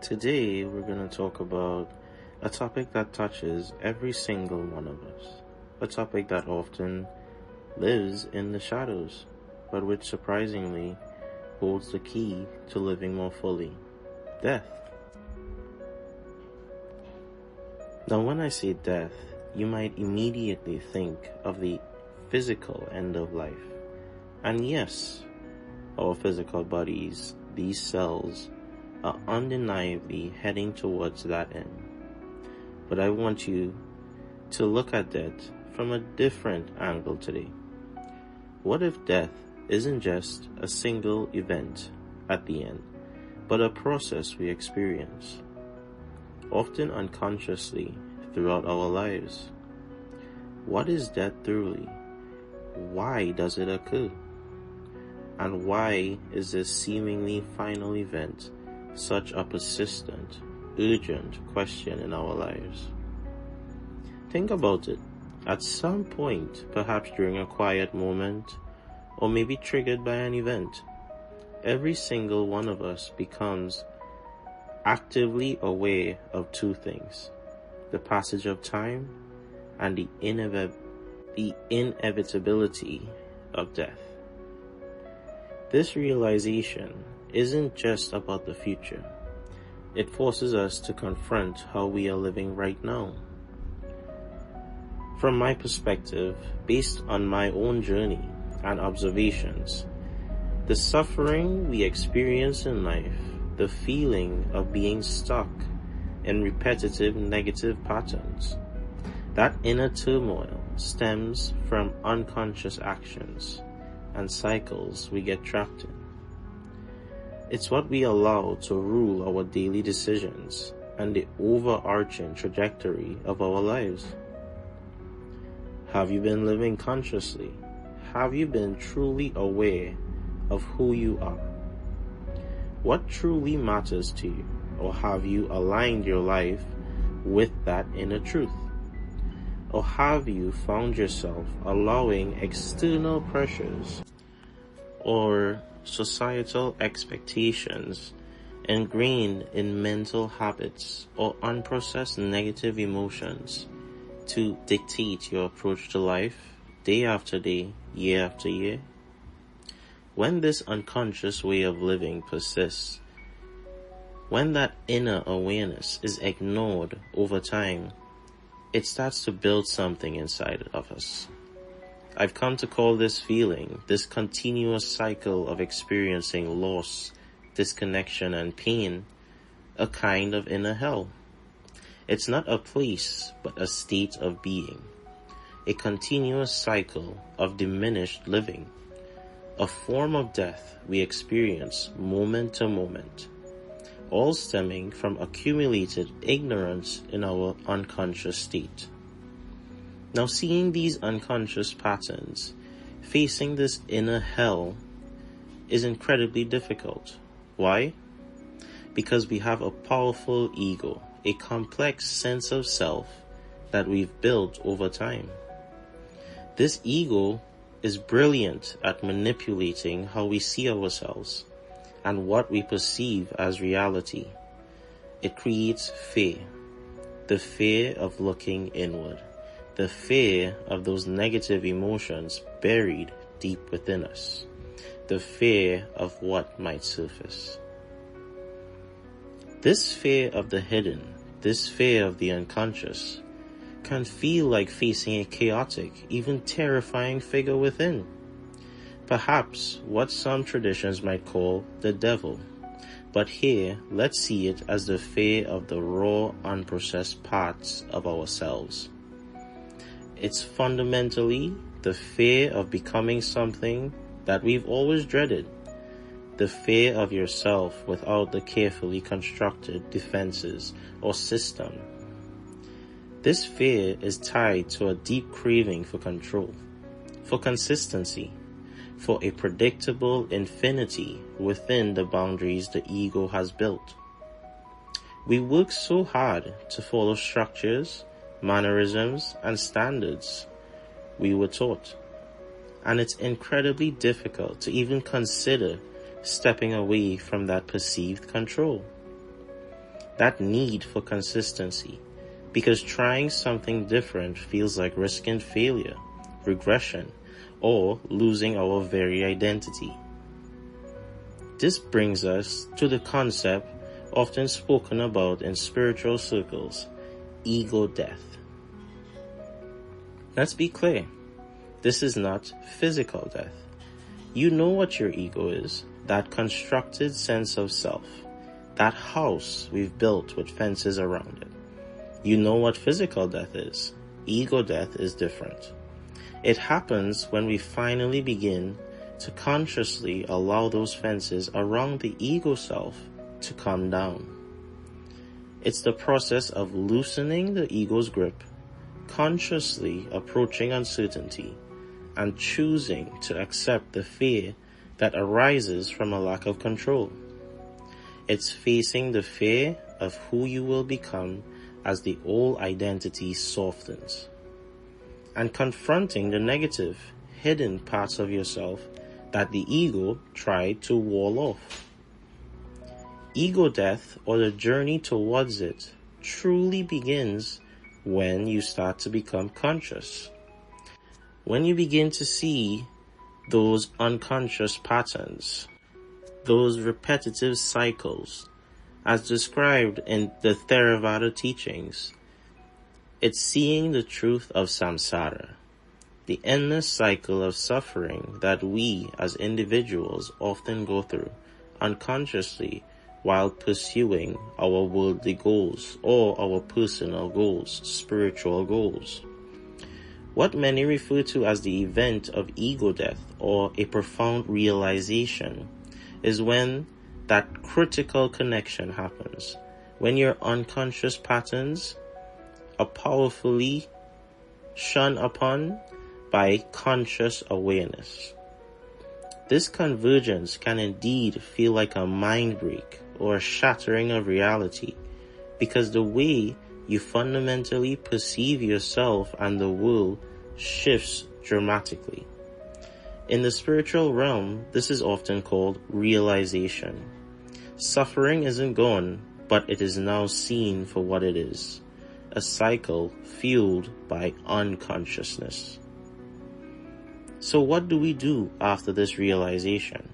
Today, we're going to talk about a topic that touches every single one of us. A topic that often lives in the shadows, but which surprisingly holds the key to living more fully: death. Now, when I say death, you might immediately think of the physical end of life. And yes, our physical bodies, these cells, are undeniably heading towards that end. But I want you to look at death from a different angle today. What if death isn't just a single event at the end, but a process we experience, often unconsciously throughout our lives? What is death truly? Why does it occur? And why is this seemingly final event such a persistent, urgent question in our lives? Think about it. At some point, perhaps during a quiet moment, or maybe triggered by an event, every single one of us becomes actively aware of two things: the passage of time and the inevitability of death. This realization isn't just about the future. It forces us to confront how we are living right now. From my perspective, based on my own journey and observations, the suffering we experience in life, the feeling of being stuck in repetitive negative patterns, that inner turmoil stems from unconscious actions and cycles we get trapped in. It's what we allow to rule our daily decisions and the overarching trajectory of our lives. Have you been living consciously? Have you been truly aware of who you are? What truly matters to you? Or have you aligned your life with that inner truth? Or have you found yourself allowing external pressures or societal expectations ingrained in mental habits or unprocessed negative emotions to dictate your approach to life day after day, year after year? When this unconscious way of living persists, when that inner awareness is ignored over time, it starts to build something inside of us. I've come to call this feeling, this continuous cycle of experiencing loss, disconnection, and pain, a kind of inner hell. It's not a place, but a state of being, a continuous cycle of diminished living, a form of death we experience moment to moment, all stemming from accumulated ignorance in our unconscious state. Now, seeing these unconscious patterns, facing this inner hell, is incredibly difficult. Why? Because we have a powerful ego, a complex sense of self that we've built over time. This ego is brilliant at manipulating how we see ourselves and what we perceive as reality. It creates fear, the fear of looking inward, the fear of those negative emotions buried deep within us, the fear of what might surface. This fear of the hidden, this fear of the unconscious, can feel like facing a chaotic, even terrifying figure within. Perhaps what some traditions might call the devil. But here, let's see it as the fear of the raw, unprocessed parts of ourselves. It's fundamentally the fear of becoming something that we've always dreaded, the fear of yourself without the carefully constructed defenses or system. This fear is tied to a deep craving for control, for consistency, for a predictable infinity within the boundaries the ego has built. We work so hard to follow structures, mannerisms, and standards we were taught, and it's incredibly difficult to even consider stepping away from that perceived control. that need for consistency, because trying something different feels like risking failure, regression, or losing our very identity. This brings us to the concept often spoken about in spiritual circles, ego death. Let's be clear, this is not physical death. You know what your ego is, that constructed sense of self, that house we've built with fences around it. You know what physical death is. Ego death is different. It happens when we finally begin to consciously allow those fences around the ego self to come down. It's the process of loosening the ego's grip, consciously approaching uncertainty, and choosing to accept the fear that arises from a lack of control. It's facing the fear of who you will become as the old identity softens, and confronting the negative, hidden parts of yourself that the ego tried to wall off. Ego death, or the journey towards it, truly begins when you start to become conscious. When you begin to see those unconscious patterns, those repetitive cycles, as described in the Theravada teachings, it's seeing the truth of samsara, the endless cycle of suffering that we as individuals often go through unconsciously while pursuing our worldly goals or our personal goals, spiritual goals. What many refer to as the event of ego death or a profound realization is when that critical connection happens, when your unconscious patterns are powerfully shone upon by conscious awareness. This convergence can indeed feel like a mind break or a shattering of reality, because the way you fundamentally perceive yourself and the world shifts dramatically. In the spiritual realm, this is often called realization. Suffering isn't gone, but it is now seen for what it is, a cycle fueled by unconsciousness. So what do we do after this realization?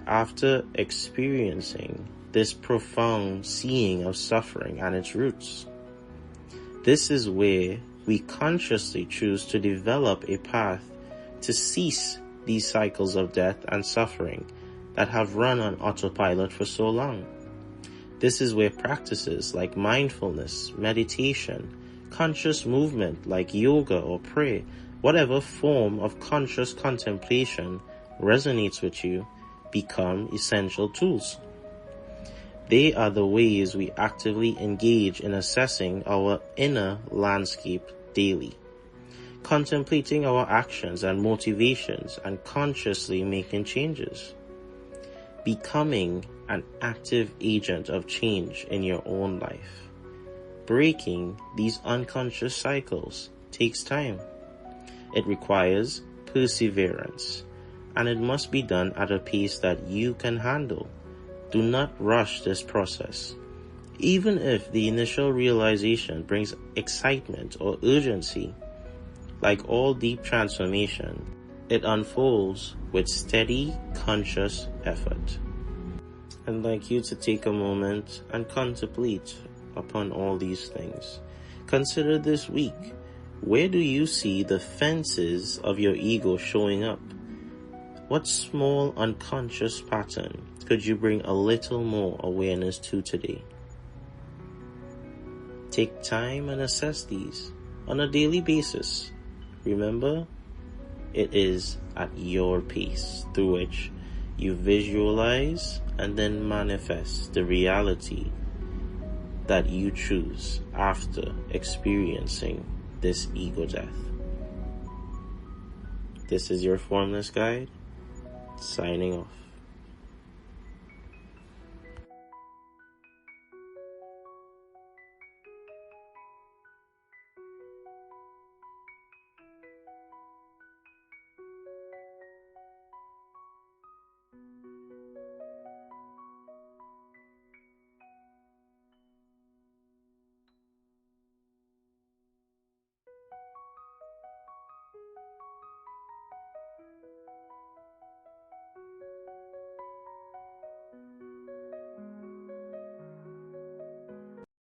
After experiencing this profound seeing of suffering and its roots, this is where we consciously choose to develop a path to cease these cycles of death and suffering that have run on autopilot for so long. This is where practices like mindfulness, meditation, conscious movement like yoga or prayer, whatever form of conscious contemplation resonates with you, become essential tools. They are the ways we actively engage in assessing our inner landscape daily, contemplating our actions and motivations and consciously making changes, becoming an active agent of change in your own life. Breaking these unconscious cycles takes time. It requires perseverance, and it must be done at a pace that you can handle. Do not rush this process. Even if the initial realization brings excitement or urgency, like all deep transformation, it unfolds with steady, conscious effort. I'd like you to take a moment and contemplate upon all these things. Consider this week. Where do you see the fences of your ego showing up? What small unconscious pattern could you bring a little more awareness to today? Take time and assess these on a daily basis. Remember, it is at your pace through which you visualize and then manifest the reality that you choose after experiencing this ego death. This is your Formless Guide, signing off.